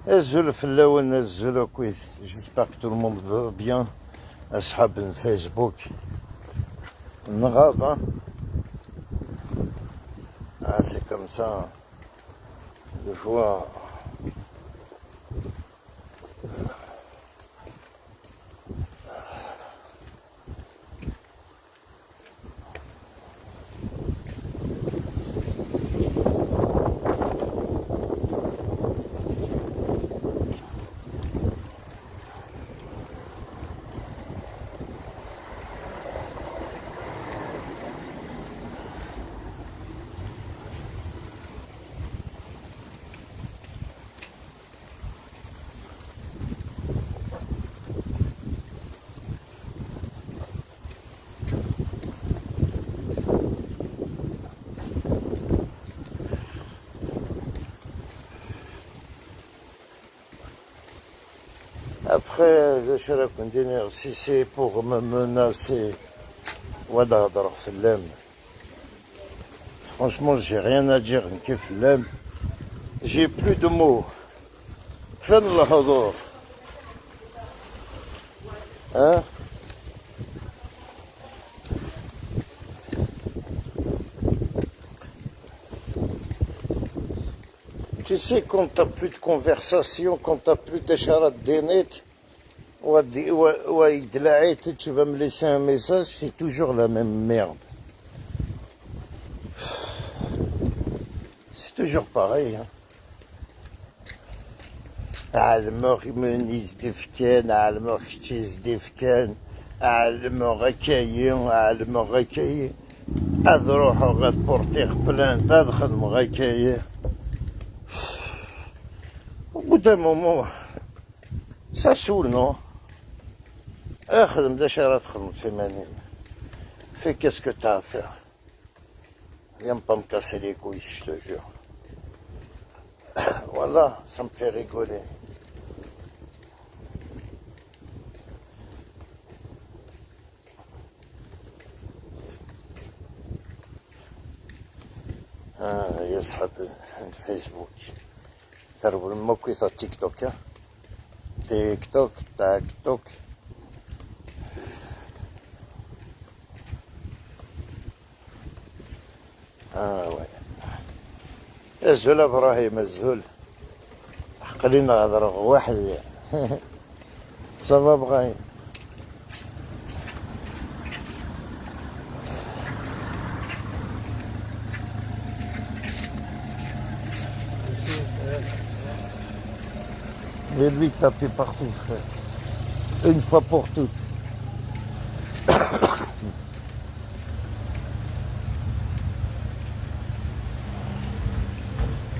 Azul Flaouen, Azul Akwit. J'espère que tout le monde va bien. Ashab en Facebook. N'rab, hein. Ah, c'est comme ça. Hein. Des fois. Après, si c'est pour me menacer, franchement, j'ai rien à dire. J'ai plus de mots. Hein? Tu sais, quand t'as plus de conversation, quand t'as plus d'écharat d'énet, tu vas me laisser un message, c'est toujours la même merde. C'est toujours pareil. Hein. عالمو يمنيز دفكان عالمو خشتيز دفكان عالمو غكايي عالمو غكايي هاد روحو غتبورتيغ بلانت هاد خدمو غكايي au bout d'un moment ça saoule non اخدم داش راه تخدم في منين fais qu'est-ce que t'as à faire viens pas me casser les couilles je te jure voilà ça me fait rigoler. يسحب الفيسبوك ثرب الموكيثة تيك توك تيك توك تاك توك وي الزول ابراهيم الزول حقلينا هضر واحد صافا ابراهيم Et lui taper partout, frère. Une fois pour toutes.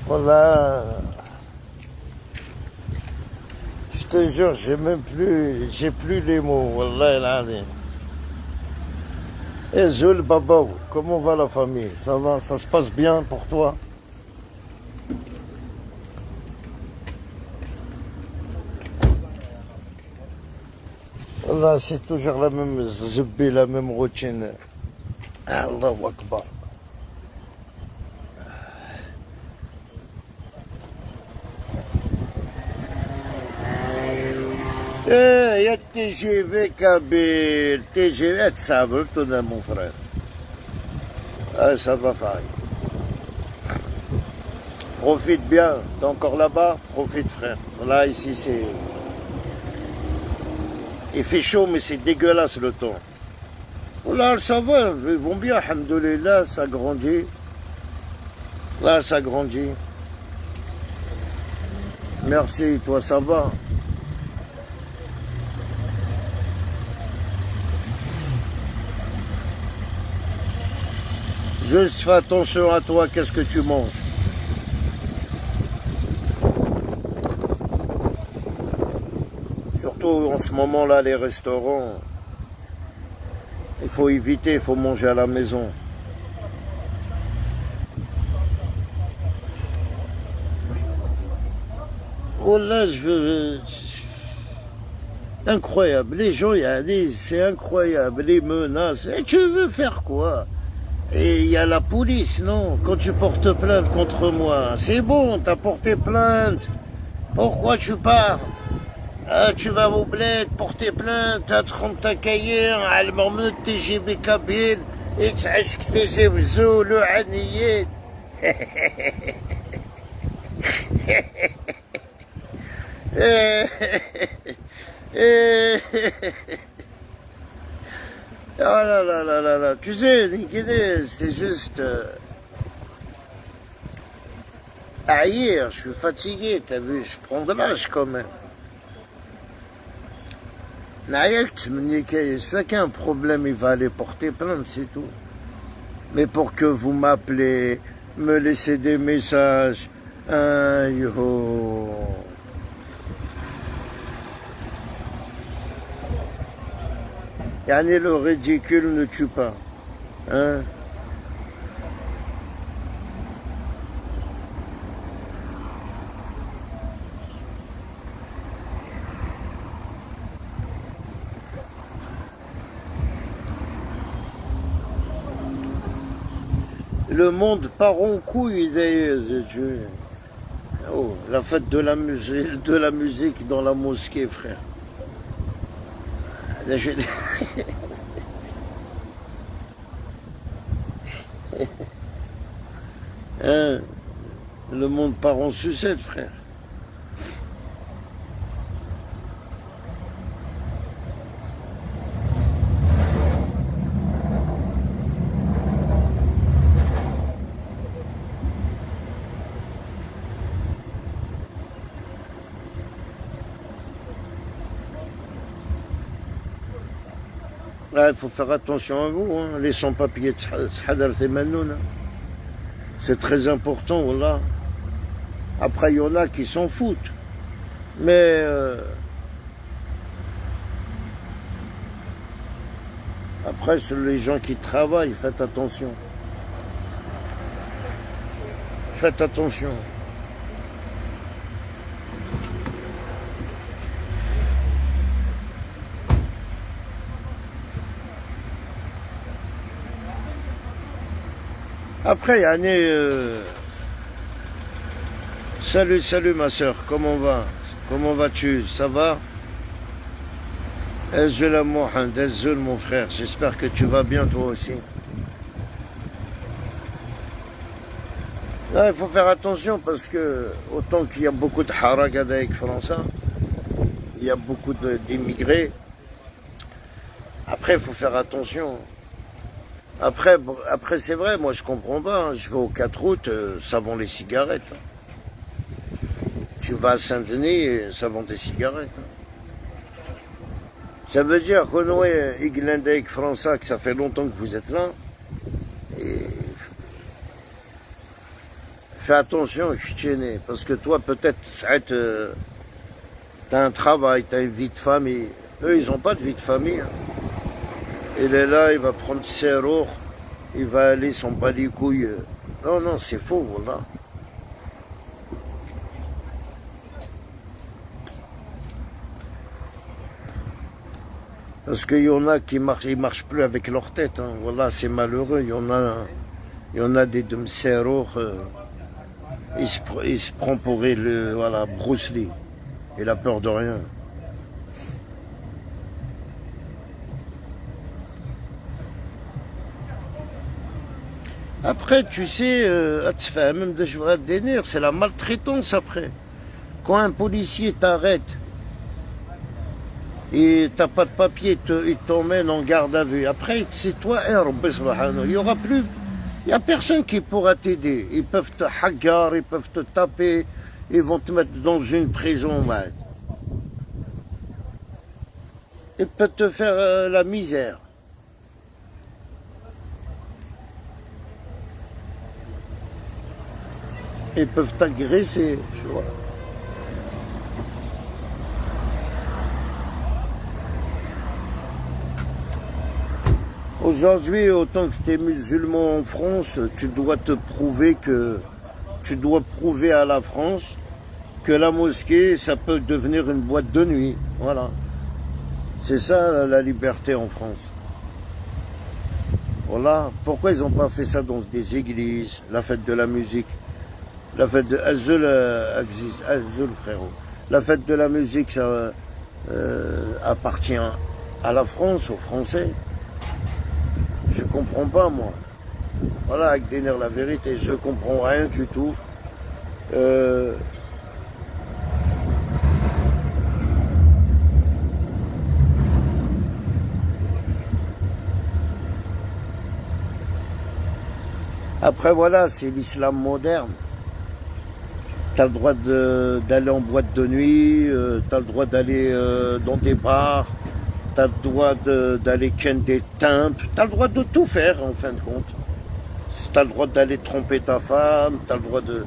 Voilà. Je te jure, j'ai plus les mots. Wallah el alim. Et Zul Babou, comment va la famille? Ça va, ça se passe bien pour toi? Là, c'est toujours la même zubbi, la même routine. Allahu Akbar. Il y a TGV Kabyle, TGV Tsabre, tout de mon frère. Ah, ça va faire. Profite bien, t'es encore là-bas? Profite, frère. Là, ici, c'est... Il fait chaud, mais c'est dégueulasse le temps. Oh là, ça va, ils vont bien, alhamdoulilah, ça grandit. Là, ça grandit. Merci, toi, ça va? Juste fais attention à toi, qu'est-ce que tu manges? Surtout en ce moment-là, les restaurants, il faut éviter, il faut manger à la maison. Oh là, incroyable, les gens, c'est incroyable, les menaces. Et tu veux faire quoi? Et il y a la police, non? Quand tu portes plainte contre moi, c'est bon, t'as porté plainte. Pourquoi tu pars? Ah, tu vas au bled porter plainte, تخنطة كاين على المغمض تجي بكابيل يتعشك تجي بزول وعنيات. Oh là là là là là, tu sais, c'est juste hier, je suis fatigué, t'as vu, je prends de l'âge quand même. Soit qu'il y a un problème, il va aller porter plainte, c'est tout. Mais pour que vous m'appelez, me laissez des messages, yo. Le ridicule ne tue pas. Hein? Le monde part en couille d'ailleurs. Oh, la fête de la musique dans la mosquée, frère. Là, hein, le monde part en sucette, frère. Il faut faire attention à vous, hein. Les sans-papiers, c'est très important, voilà. Après, il y en a qui s'en foutent. Mais après, sur les gens qui travaillent, faites attention. Faites attention. Après, salut ma soeur, comment va? Comment vas-tu? Ça va? Azul Mohamed, Azul mon frère, j'espère que tu vas bien toi aussi. Là, il faut faire attention parce que autant qu'il y a beaucoup de haragada avec français, il y a beaucoup d'immigrés. Après, il faut faire attention. Après c'est vrai, moi je comprends pas. Hein. Je vais au 4 août, ça vend les cigarettes. Tu vas à Saint-Denis, ça vend des cigarettes. Ça veut dire que nous, Iglandais, Français, que ça fait longtemps que vous êtes là. Et fais attention, parce que toi, peut-être, t'as un travail, t'as une vie de famille. Eux, ils n'ont pas de vie de famille. Hein. Il est là, il va prendre ses roues, il va aller s'en bat les couilles. Non, non, c'est faux, voilà. Parce qu'il y en a qui ils marchent plus avec leur tête. Hein. Voilà, c'est malheureux. Il y en a des demserours. Il se prend pour voilà, Bruce Lee. Il a peur de rien. Après, tu sais, même de jouer à délire, c'est la maltraitance après. Quand un policier t'arrête et t'as pas de papier, il t'emmène en garde à vue. Après, c'est toi, il y aura plus, il n'y a personne qui pourra t'aider. Ils peuvent te hagar, ils peuvent te taper, ils vont te mettre dans une prison. Ouais. Ils peuvent te faire la misère. Ils peuvent t'agresser, tu vois. Aujourd'hui, autant que tu es musulman en France, tu dois prouver à la France que la mosquée, ça peut devenir une boîte de nuit. Voilà. C'est ça la liberté en France. Voilà. Pourquoi ils n'ont pas fait ça dans des églises, la fête de la musique? La fête de Azul, frérot. La fête de la musique, ça appartient à la France, aux Français. Je comprends pas, moi. Voilà, avec des nerfs, la vérité, je comprends rien du tout. Après, voilà, c'est l'islam moderne. T'as le droit d'aller en boîte de nuit, t'as le droit d'aller dans des bars, t'as le droit d'aller ken des temples, t'as le droit de tout faire, en fin de compte. T'as le droit d'aller tromper ta femme, t'as le droit de...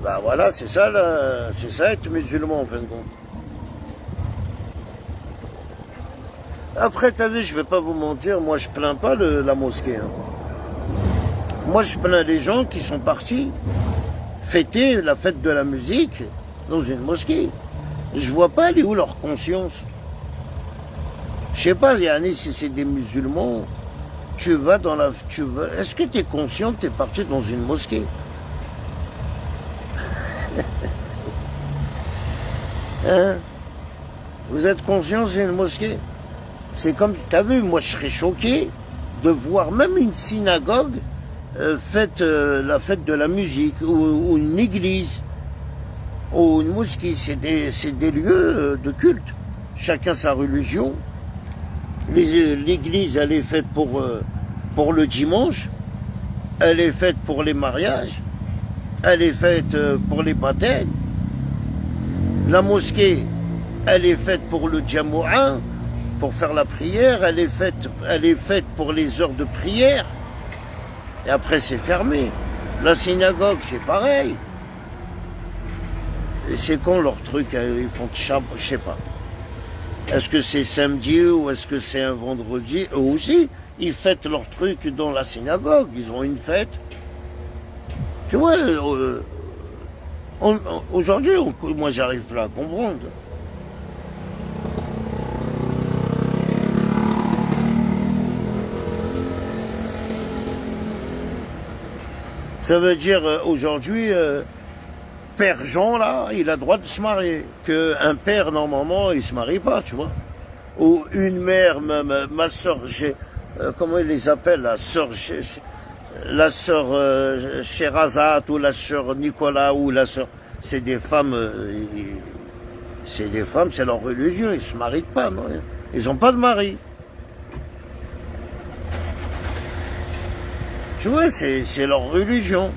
Bah voilà, c'est ça, là, c'est ça être musulman, en fin de compte. Après, t'as vu, je vais pas vous mentir, moi je plains pas la mosquée. Hein. Moi je plains les gens qui sont partis fêter la fête de la musique dans une mosquée. Je vois pas elle est où leur conscience. Je sais pas, Yannis, si c'est des musulmans, tu vas dans la... Est-ce que tu es conscient que tu es parti dans une mosquée? Hein? Vous êtes conscient que c'est une mosquée? C'est comme, tu as vu, moi je serais choqué de voir même une synagogue fête la fête de la musique, ou une église, ou une mosquée. C'est des lieux de culte. Chacun sa religion. L'église, elle est faite pour le dimanche, elle est faite pour les mariages, elle est faite pour les baptêmes. La mosquée, elle est faite pour le Jamou'a, pour faire la prière, elle est faite pour les heures de prière. Et après, c'est fermé. La synagogue, c'est pareil. Et c'est quand leur truc, ils font de Shabbat, je sais pas. Est-ce que c'est samedi ou est-ce que c'est un vendredi? Eux aussi, ils fêtent leur truc dans la synagogue. Ils ont une fête. Tu vois, aujourd'hui, moi, j'arrive pas à comprendre. Ça veut dire, aujourd'hui, père Jean, là, il a le droit de se marier. Qu'un père, normalement, il se marie pas, tu vois. Ou une mère, ma soeur, comment ils les appellent, la sœur Sherazade, ou la sœur Nicolas, ou la sœur... C'est des femmes, c'est leur religion, ils se marient pas, non. Ils ont pas de mari. Tu vois, c'est leur religion.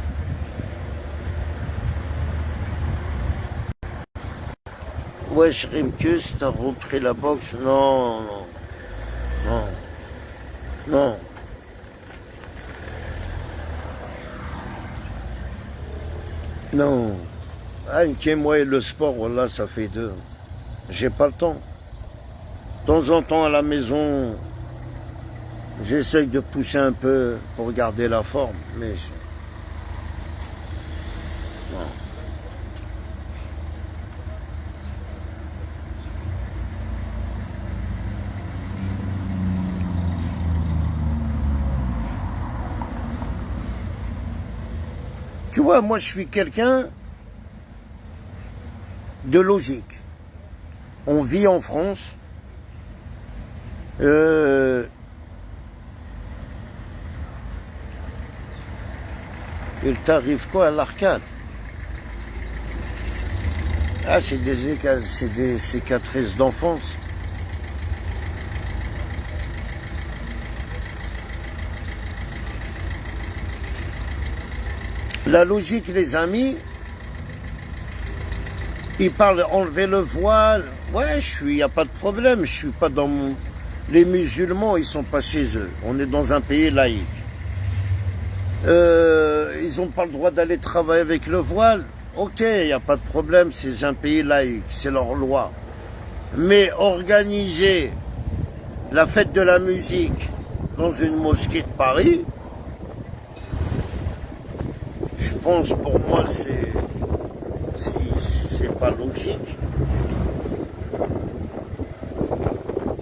Ouais, Shrimkus, t'as repris la boxe? Non, non, non, non. Non. Ah, moi et le sport, voilà, ça fait deux. J'ai pas le temps. De temps en temps à la maison, j'essaye de pousser un peu pour garder la forme, mais... Non. Tu vois, moi je suis quelqu'un de logique. On vit en France. Il t'arrive quoi à l'arcade? Ah, c'est des cicatrices d'enfance. La logique, les amis, ils parlent enlever le voile. Ouais, il n'y a pas de problème. Je suis pas dans mon... Les musulmans, ils sont pas chez eux. On est dans un pays laïque. Ils n'ont pas le droit d'aller travailler avec le voile. Ok, il n'y a pas de problème. C'est un pays laïque. C'est leur loi. Mais organiser la fête de la musique dans une mosquée de Paris, je pense, pour moi, c'est pas logique.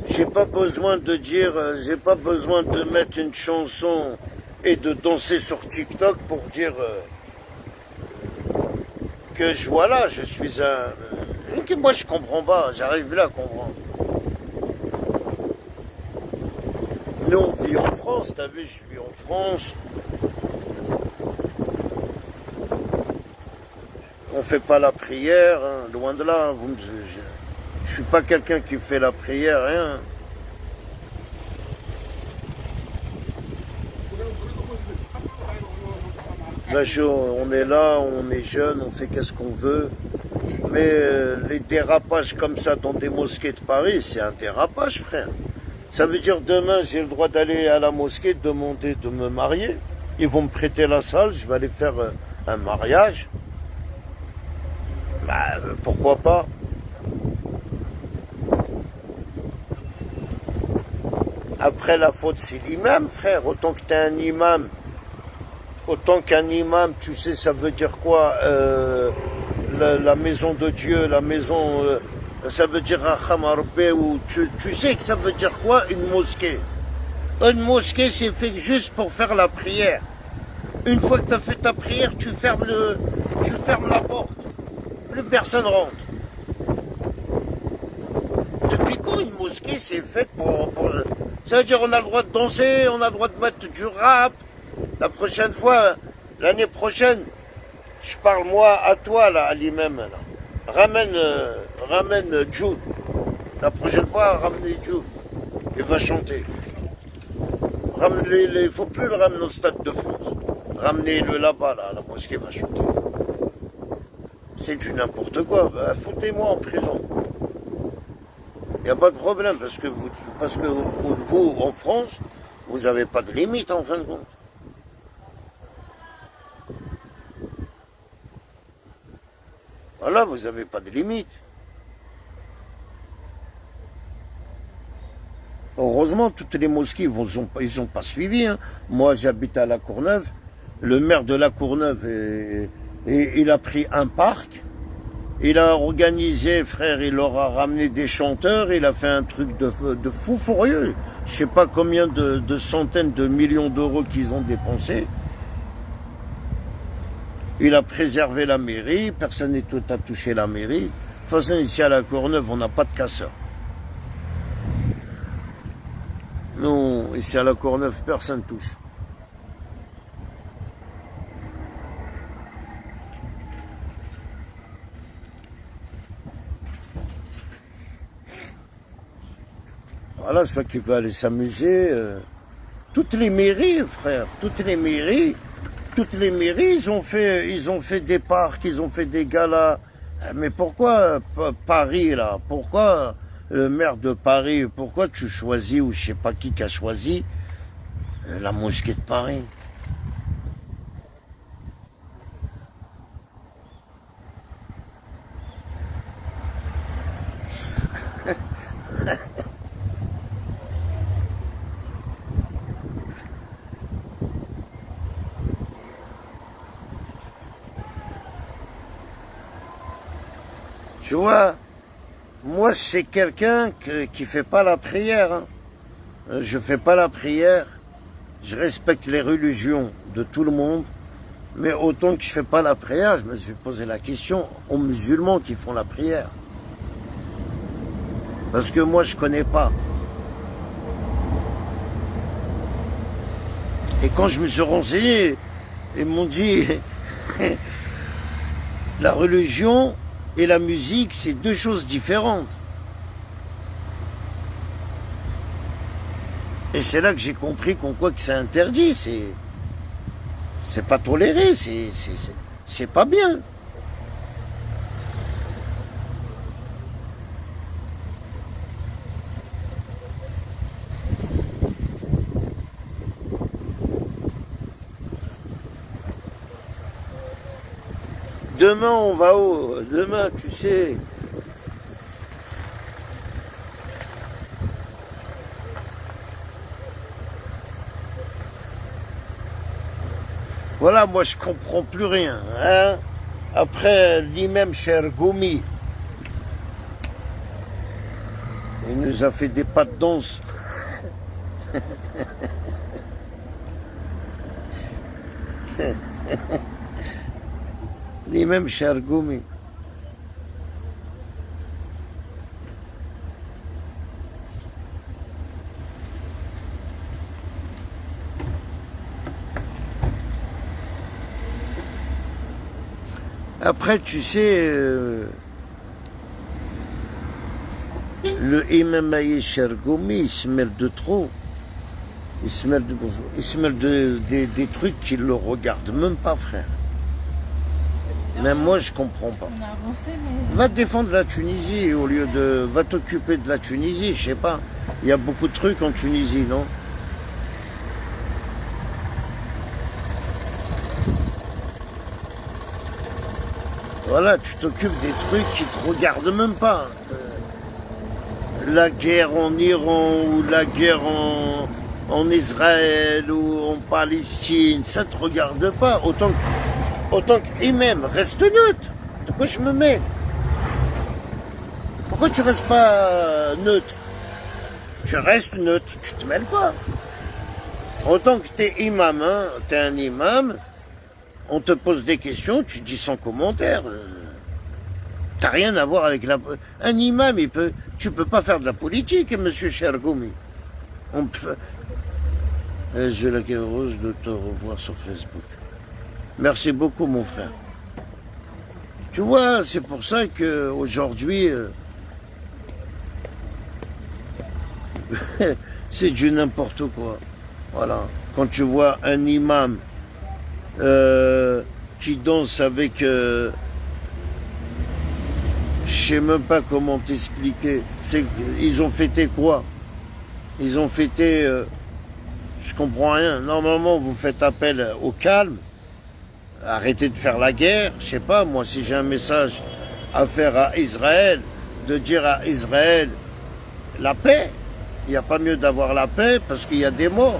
J'ai pas besoin de dire, j'ai pas besoin de mettre une chanson et de danser sur TikTok pour dire que voilà, je suis Ok, moi je comprends pas, j'arrive là à comprendre. Nous on vit en France, t'as vu, je vis en France. On fait pas la prière, hein, loin de là. Je suis pas quelqu'un qui fait la prière, rien. Là, on est là, on est jeune, on fait qu'est-ce qu'on veut. Mais les dérapages comme ça dans des mosquées de Paris, c'est un dérapage, frère. Ça veut dire demain, j'ai le droit d'aller à la mosquée, demander de me marier. Ils vont me prêter la salle, je vais aller faire un mariage. Bah, pourquoi pas? Après, la faute, c'est l'imam, frère. Autant que t'es un imam, autant qu'un imam, tu sais, ça veut dire quoi? La maison de Dieu, la maison, ça veut dire ou tu sais que ça veut dire quoi? Une mosquée. Une mosquée, c'est fait juste pour faire la prière. Une fois que tu as fait ta prière, tu fermes la porte. Plus personne rentre. Depuis quand une mosquée, c'est faite pour... Ça veut dire on a le droit de danser, on a le droit de mettre du rap. La prochaine fois, l'année prochaine, je parle moi à toi, là, à l'imam, là. Ramène Jude. La prochaine fois, ramenez Jude. Il va chanter. Ramenez-le, il ne faut plus le ramener au Stade de France. Ramenez-le là-bas, là, la mosquée va chanter. C'est du n'importe quoi. Bah, foutez-moi en prison. Il n'y a pas de problème, parce que vous, en France, vous n'avez pas de limite, en fin de compte. Voilà, vous n'avez pas de limite. Heureusement, toutes les mosquées, ils ont pas suivi. Hein. Moi, j'habite à La Courneuve. Le maire de La Courneuve, il a pris un parc. Il a organisé, frère, il leur a ramené des chanteurs. Il a fait un truc de fou furieux. Je sais pas combien de centaines de millions d'euros qu'ils ont dépensés. Il a préservé la mairie. Personne n'est tout à toucher la mairie. De toute façon, ici à La Courneuve, on n'a pas de casseurs. Non, ici à La Courneuve, personne touche. Voilà, c'est pas qu'il veut aller s'amuser. Toutes les mairies, frère, toutes les mairies, ils ont fait des parcs, ils ont fait des galas. Mais pourquoi Paris, là? Pourquoi le maire de Paris, pourquoi tu choisis, ou je sais pas qui a choisi, la mosquée de Paris? Tu vois, moi c'est quelqu'un qui fait pas la prière. Hein. Je fais pas la prière. Je respecte les religions de tout le monde. Mais autant que je fais pas la prière, je me suis posé la question aux musulmans qui font la prière. Parce que moi je connais pas. Et quand je me suis renseigné, ils m'ont dit la religion et la musique, c'est deux choses différentes. Et c'est là que j'ai compris qu'en quoi que c'est interdit, c'est pas toléré, c'est pas bien. Demain, on va où? Demain, tu sais. Voilà, moi, je comprends plus rien. Hein? Après, l'imam Chergoumi, il nous a fait des pas de danse. L'imam Chergoumi. Après, tu sais, le imam Aïe Chergoumi, il se mêle de trop. Il se mêle des trucs qui le regardent même pas, frère. Même moi, je comprends pas. On a avancé, mais... Va défendre la Tunisie au lieu de... Va t'occuper de la Tunisie, je sais pas. Il y a beaucoup de trucs en Tunisie, non? Voilà, tu t'occupes des trucs qui te regardent même pas. La guerre en Iran ou la guerre en Israël ou en Palestine, ça te regarde pas. Autant qu'imam, reste neutre. De quoi je me mets? Pourquoi tu restes pas neutre? Tu restes neutre, tu te mêles pas. Autant que t'es imam, hein, t'es un imam, on te pose des questions, tu dis sans commentaire. T'as rien à voir avec la... Un imam, tu peux pas faire de la politique, monsieur Chergoumi. On peut... J'ai la heureuse de te revoir sur Facebook. Merci beaucoup, mon frère. Tu vois, c'est pour ça qu'aujourd'hui, c'est du n'importe quoi. Voilà. Quand tu vois un imam qui danse avec... je sais même pas comment t'expliquer. Ils ont fêté quoi? Ils ont fêté... je comprends rien. Normalement, vous faites appel au calme. Arrêtez de faire la guerre. Je sais pas, moi, si j'ai un message à faire à Israël, de dire à Israël la paix. Il n'y a pas mieux d'avoir la paix parce qu'il y a des morts.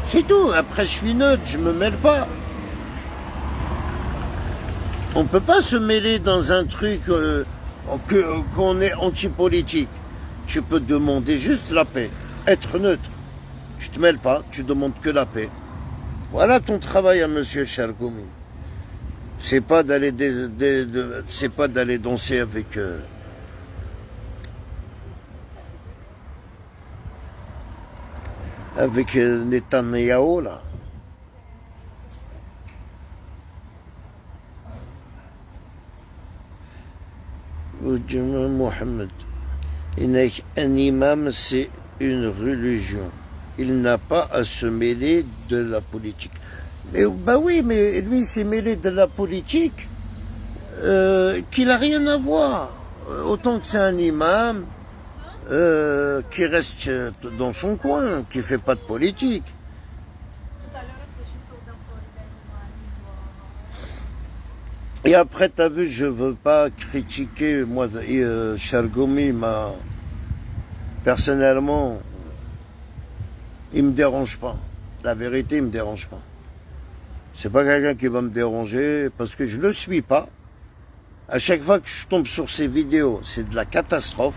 C'est tout. Après, je suis neutre, je me mêle pas. On peut pas se mêler dans un truc qu'on est anti-politique. Tu peux demander juste la paix. Être neutre. Tu te mêles pas, tu demandes que la paix. Voilà ton travail à monsieur Chergoumi. C'est pas d'aller c'est pas d'aller danser avec Netanyahu là. Mohamed. Un imam, c'est une religion. Il n'a pas à se mêler de la politique. Mais, bah oui, mais lui, il s'est mêlé de la politique qui n'a rien à voir. Autant que c'est un imam qui reste dans son coin, qui ne fait pas de politique. Et après, tu as vu, je ne veux pas critiquer, moi, Chergoumi, personnellement, il me dérange pas. La vérité, il me dérange pas. C'est pas quelqu'un qui va me déranger parce que je le suis pas. À chaque fois que je tombe sur ces vidéos, c'est de la catastrophe.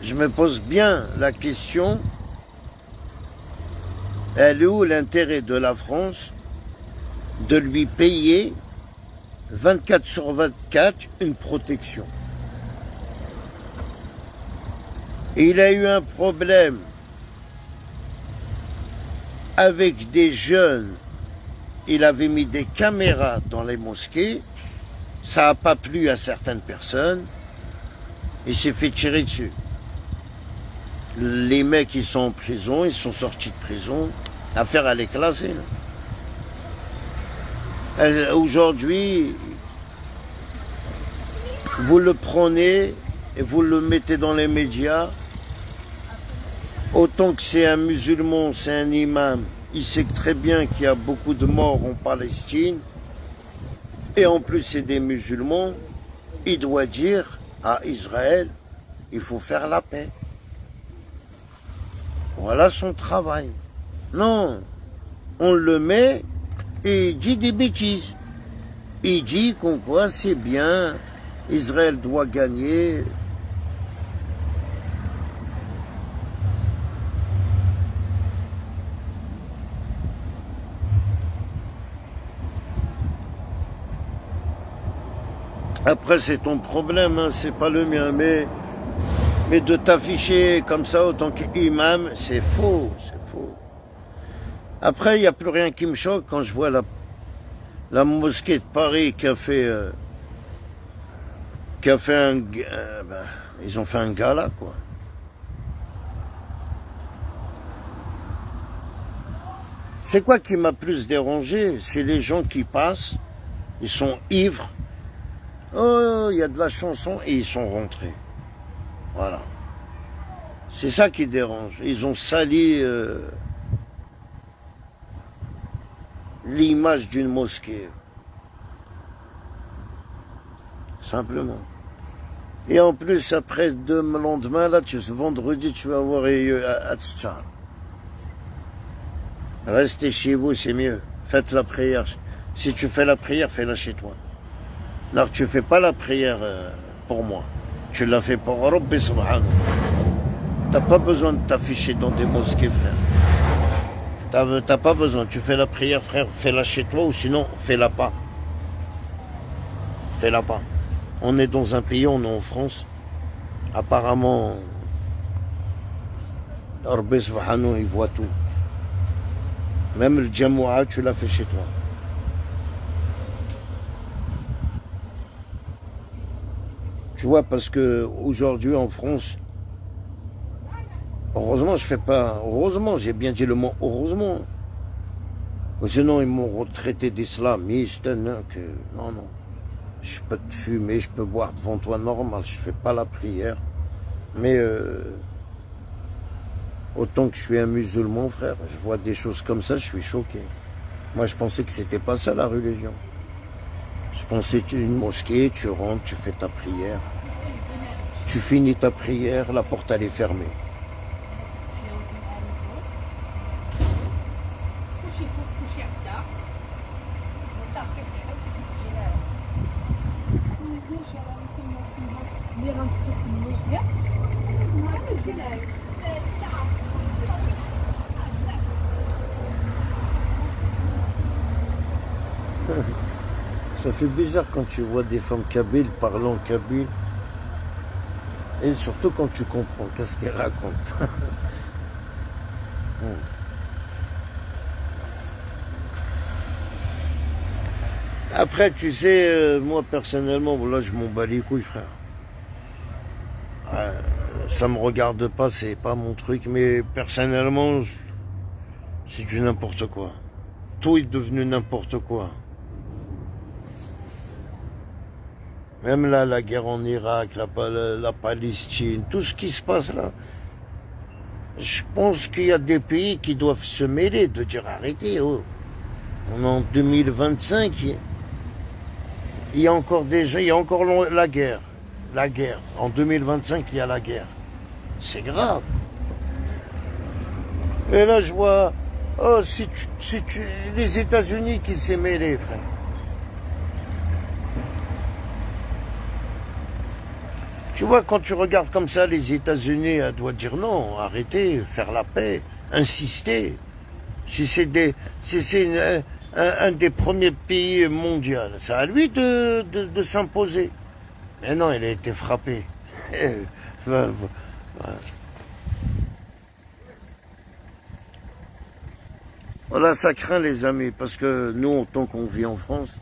Je me pose bien la question, elle est où l'intérêt de la France de lui payer 24 sur 24 une protection? Et il a eu un problème avec des jeunes. Il avait mis des caméras dans les mosquées. Ça n'a pas plu à certaines personnes. Il s'est fait tirer dessus. Les mecs, ils sont en prison, ils sont sortis de prison. L'affaire, elle est classée. Aujourd'hui, vous le prenez et vous le mettez dans les médias. Autant que c'est un musulman, c'est un imam, il sait très bien qu'il y a beaucoup de morts en Palestine, et en plus c'est des musulmans, il doit dire à Israël, il faut faire la paix. Voilà son travail. Non, on le met et il dit des bêtises. Il dit qu'en quoi c'est bien, Israël doit gagner. Après, c'est ton problème, hein, c'est pas le mien, mais de t'afficher comme ça autant qu'imam, c'est faux, c'est faux. Après, il n'y a plus rien qui me choque quand je vois La mosquée de Paris qui a fait ils ont fait un gala, quoi. C'est quoi qui m'a plus dérangé? C'est les gens qui passent, ils sont ivres, oh, il y a de la chanson, et ils sont rentrés. Voilà. C'est ça qui dérange. Ils ont sali l'image d'une mosquée. Simplement. Et en plus, après le lendemain, là, vendredi, tu vas voir à Tchar. Restez chez vous, c'est mieux. Faites la prière. Si tu fais la prière, fais-la chez toi. Alors, tu fais pas la prière pour moi. Tu la fais pour Rabbi Subhanahu. T'as pas besoin de t'afficher dans des mosquées, frère. T'as pas besoin. Tu fais la prière, frère, fais-la chez toi ou sinon, fais-la pas. Fais-la pas. On est dans un pays, on est en France. Apparemment, Rabbi Subhanahu, il voit tout. Même le Jamoua, tu l'as fait chez toi. Tu vois, parce que aujourd'hui en France, heureusement, je fais pas. Heureusement, j'ai bien dit le mot heureusement. Sinon, ils m'ont traité d'islamiste. Non, non. Je peux te fumer, je peux boire devant toi normal, je fais pas la prière. Mais autant que je suis un musulman, frère, je vois des choses comme ça, je suis choqué. Moi, je pensais que c'était pas ça la religion. Je pensais que une mosquée, tu rentres, tu fais ta prière. Tu finis ta prière, la porte elle est fermée. Ça fait bizarre quand tu vois des femmes kabyles parlant kabyle. Et surtout quand tu comprends qu'est-ce qu'elles racontent. Après, tu sais, moi personnellement, là je m'en bats les couilles, frère. Ça me regarde pas, c'est pas mon truc, mais personnellement, c'est du n'importe quoi. Tout est devenu n'importe quoi. Même là, la guerre en Irak, la Palestine, tout ce qui se passe là. Je pense qu'il y a des pays qui doivent se mêler, de dire arrêtez, oh. On est en 2025, il y a encore des gens, il y a encore la guerre. La guerre. En 2025, il y a la guerre. C'est grave. Et là, je vois, oh, les États-Unis qui s'est mêlés, frère. Tu vois, quand tu regardes comme ça, les États-Unis doivent dire non, arrêtez, faire la paix, insister. Si c'est un des premiers pays mondiaux, c'est à lui de s'imposer. Mais non, il a été frappé. Voilà, ça craint les amis, parce que nous, tant qu'on vit en France,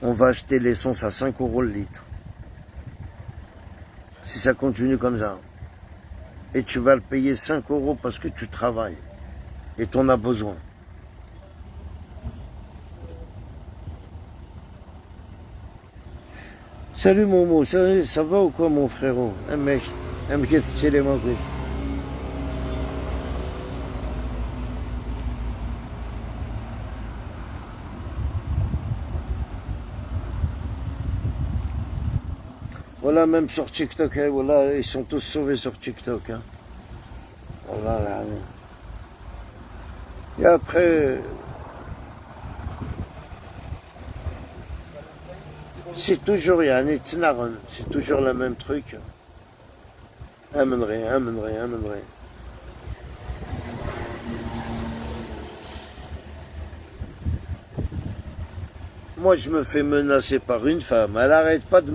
on va acheter l'essence à 5 € le litre. Si ça continue comme ça. Et tu vas le payer 5 € parce que tu travailles. Et tu en as besoin. Salut Momo, ça va ou quoi mon frérot? Un mec, c'est les mots. Voilà, même sur TikTok, hein, voilà, ils sont tous sauvés sur TikTok. Hein. Voilà, là. Et après, c'est toujours, c'est toujours le même truc. Amènerai. Moi, je me fais menacer par une femme. Elle arrête pas de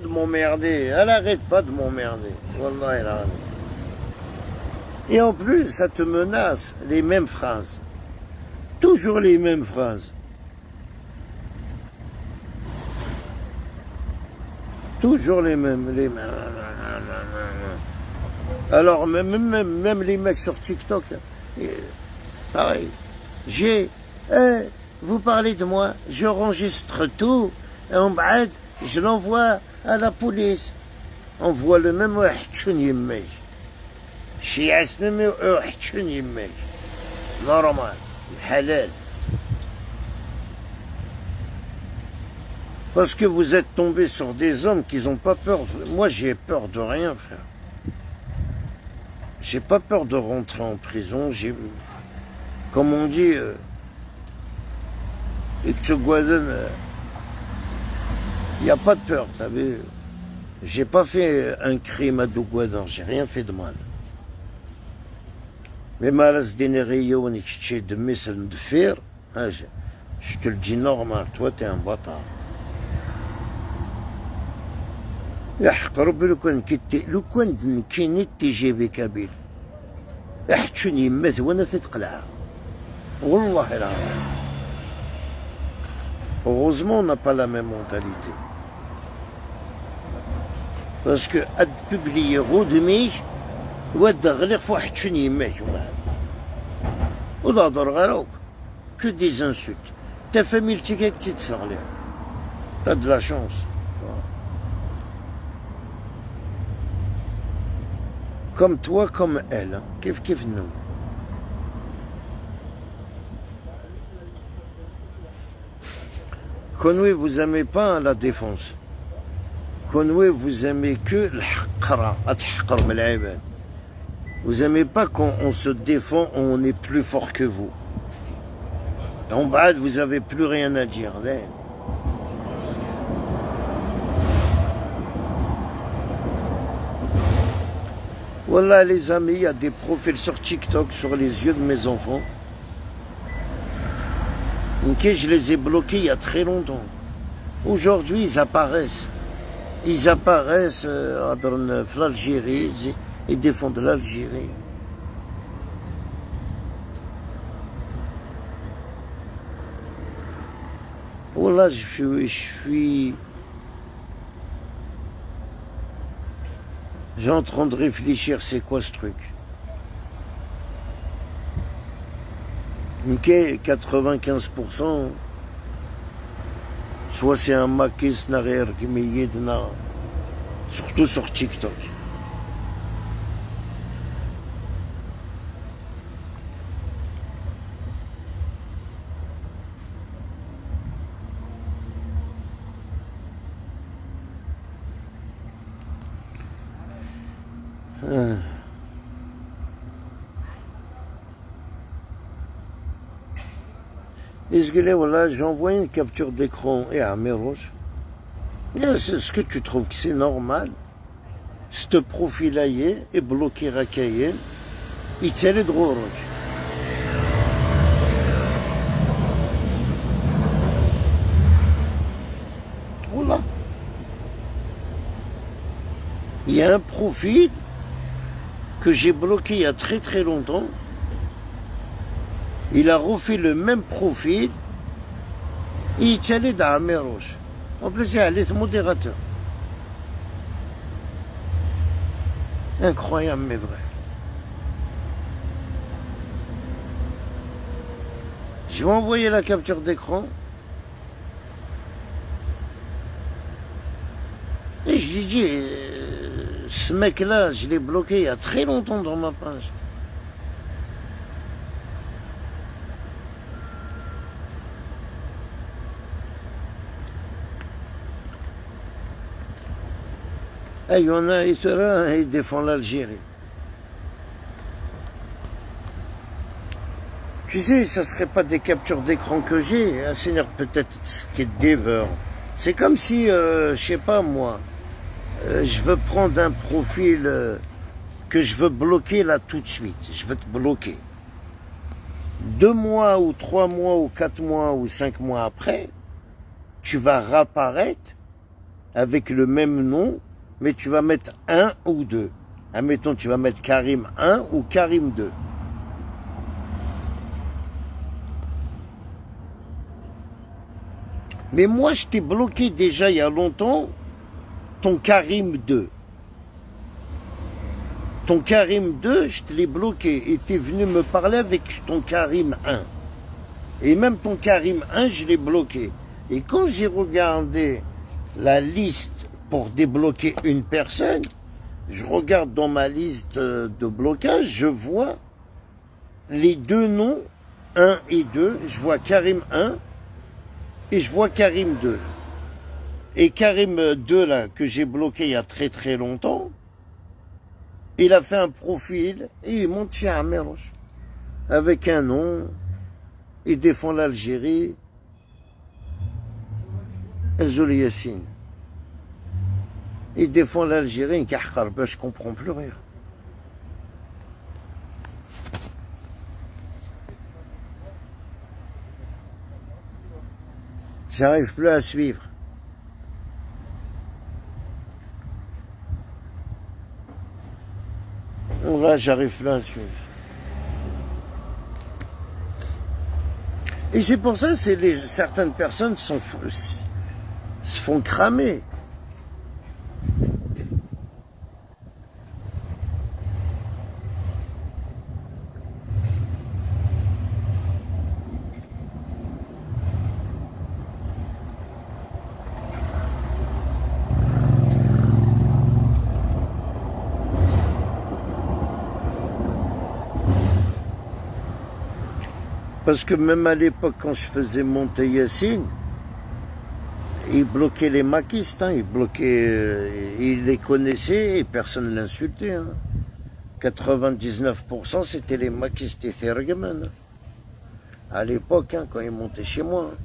m'emmerder. Wallah, elle arrête. Et en plus, ça te menace. Les mêmes phrases. Toujours les mêmes phrases. Toujours les mêmes. Alors, même les mecs sur TikTok, pareil. Vous parlez de moi, j'enregistre tout, et en bas, je l'envoie à la police. On voit le même normal, halal. Parce que vous êtes tombé sur des hommes qui n'ont pas peur. Moi, j'ai peur de rien, frère. J'ai pas peur de rentrer en prison. Comme on dit, il n'y a pas de peur, t'as vu. J'ai pas fait un crime à Dougouadan, j'ai rien fait de mal. Mais malas d'énergie, de de faire, je te le dis normal, toi t'es un bâtard. يحق ربي لو كان كاين التجيبي كبير احتشوني يمات وانا تتقلع والله العظيم. Heureusement on n'a pas la même mentalité. Parce que ad publier غودمي واد غلق فواحد شوني يمات وضادر غيروك que des insultes. Ta famille تيكاك تتصغلي. T'as de la chance. Comme toi, comme elle. Kif nous. Konoué, vous aimez pas la défense. Konoué, vous aimez que l'haqra. Vous aimez pas quand on se défend, on est plus fort que vous. En bas, vous avez plus rien à dire. Voilà les amis, il y a des profils sur TikTok sur les yeux de mes enfants. Ok, je les ai bloqués il y a très longtemps. Aujourd'hui, ils apparaissent. Ils apparaissent en Algérie, ils défendent l'Algérie. Voilà, je suis... J'ai en train de réfléchir, c'est quoi ce truc? Ok, 95%, soit c'est un maquis derrière qui m'y aide, surtout sur TikTok. Voilà, j'envoie une capture d'écran et à Méroche. Est-ce que tu trouves que c'est normal? Ce profil-là est bloqué à Cayenne. Il tient les droits. Voilà. Il y a un profil que j'ai bloqué il y a très très longtemps. Il a refait le même profil. Et il tient les dans Méroche. En plus, il est modérateur. Incroyable, mais vrai. Je vais envoyer la capture d'écran. Et je lui dis, ce mec-là, je l'ai bloqué il y a très longtemps dans ma page. Il y en a, il défend l'Algérie. Tu sais, ça serait pas des captures d'écran que j'ai, un seigneur peut-être ce qui est déveur. C'est comme si, je sais pas moi, je veux prendre un profil que je veux bloquer là tout de suite. Je veux te bloquer. 2 mois ou 3 mois ou 4 mois ou 5 mois après, tu vas réapparaître avec le même nom, mais tu vas mettre 1 ou 2. Admettons, tu vas mettre Karim 1 ou Karim 2. Mais moi, je t'ai bloqué déjà il y a longtemps ton Karim 2. Ton Karim 2, je te l'ai bloqué. Et t'es venu me parler avec ton Karim 1. Et même ton Karim 1, je l'ai bloqué. Et quand j'ai regardé la liste pour débloquer une personne, je regarde dans ma liste de blocage, je vois les deux noms, 1 et 2. Je vois Karim 1 et je vois Karim 2. Et Karim 2, là, que j'ai bloqué il y a très très longtemps, il a fait un profil et il monte chez Ameroche. Avec un nom, il défend l'Algérie. Azoul Yassine. Il défend l'Algérie, je comprends plus rien. J'arrive plus à suivre. Là, j'arrive plus à suivre. Et c'est pour ça que certaines personnes se font cramer. Parce que même à l'époque, quand je faisais monter Yassine, il bloquait les maquistes, hein, il les connaissait et personne ne l'insultait. Hein. 99% c'était les maquistes et Thergeman. Hein. À l'époque, hein, quand il montait chez moi. Hein.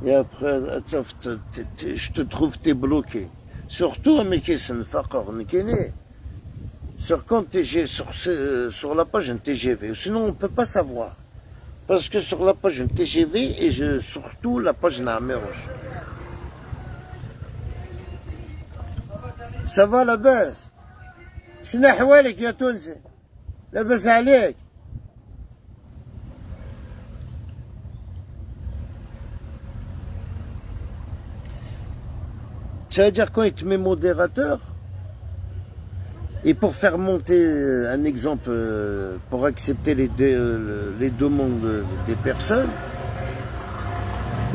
Et après, je te trouve, t'es bloqué. Surtout, mais qui s'en fait sur la page un TGV. Sinon, on ne peut pas savoir. Parce que sur la page un TGV, et surtout la page Nameroche. Ça va la base. شنو أحوالك يا تونسي؟ لاباس عليك؟ Ça veut dire quand il te met modérateur, et pour faire monter un exemple, pour accepter les demandes des personnes,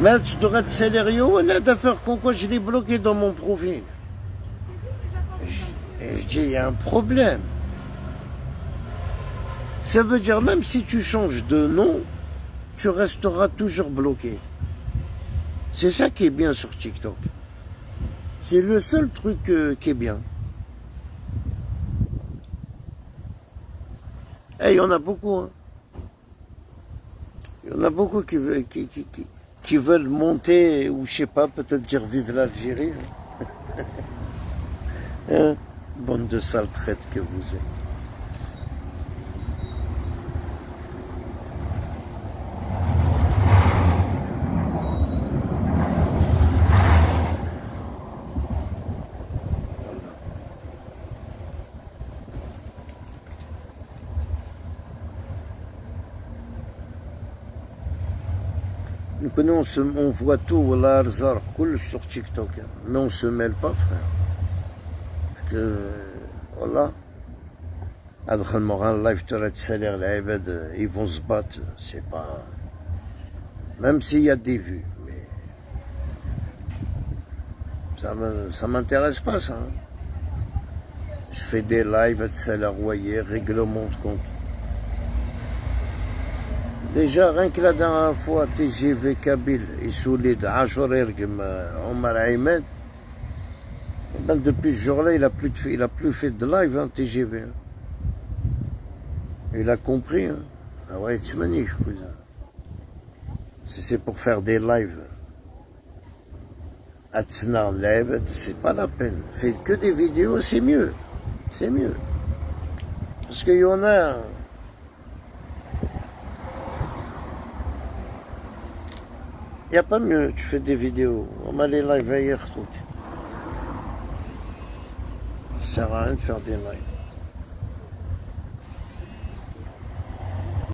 mais tu devrais te salaire, on a d'affaires qu'on quoi je l'ai bloqué dans mon profil. Et je dis, il y a un problème. Ça veut dire même si tu changes de nom, tu resteras toujours bloqué. C'est ça qui est bien sur TikTok. C'est le seul truc qui est bien. Et il y en a beaucoup. Hein. Il y en a beaucoup qui veulent monter, ou je sais pas, peut-être dire vive l'Algérie. Hein? Bande de sales traites que vous êtes. Nous, on voit tout, sur TikTok, mais on ne se mêle pas, frère. Parce que, voilà, ils vont se battre, c'est pas... Même s'il y a des vues, mais... Ça m'intéresse pas, ça. Hein. Je fais des lives, règlement de compte. Déjà, rien que la dernière fois, TGV Kabyle, il soulide Ashur Ergem, Omar Ahmed. Ben, depuis ce jour-là, il a plus fait de live, hein, TGV. Hein. Il a compris. Hein. Ah ouais, tu manies, cousin. Si c'est pour faire des lives, à Tsnar Live, c'est pas la peine. Fais que des vidéos, c'est mieux. C'est mieux. Parce qu'il y en a... Il n'y a pas mieux, tu fais des vidéos. On m'a les live hier, tout. sert à rien de faire des mailles.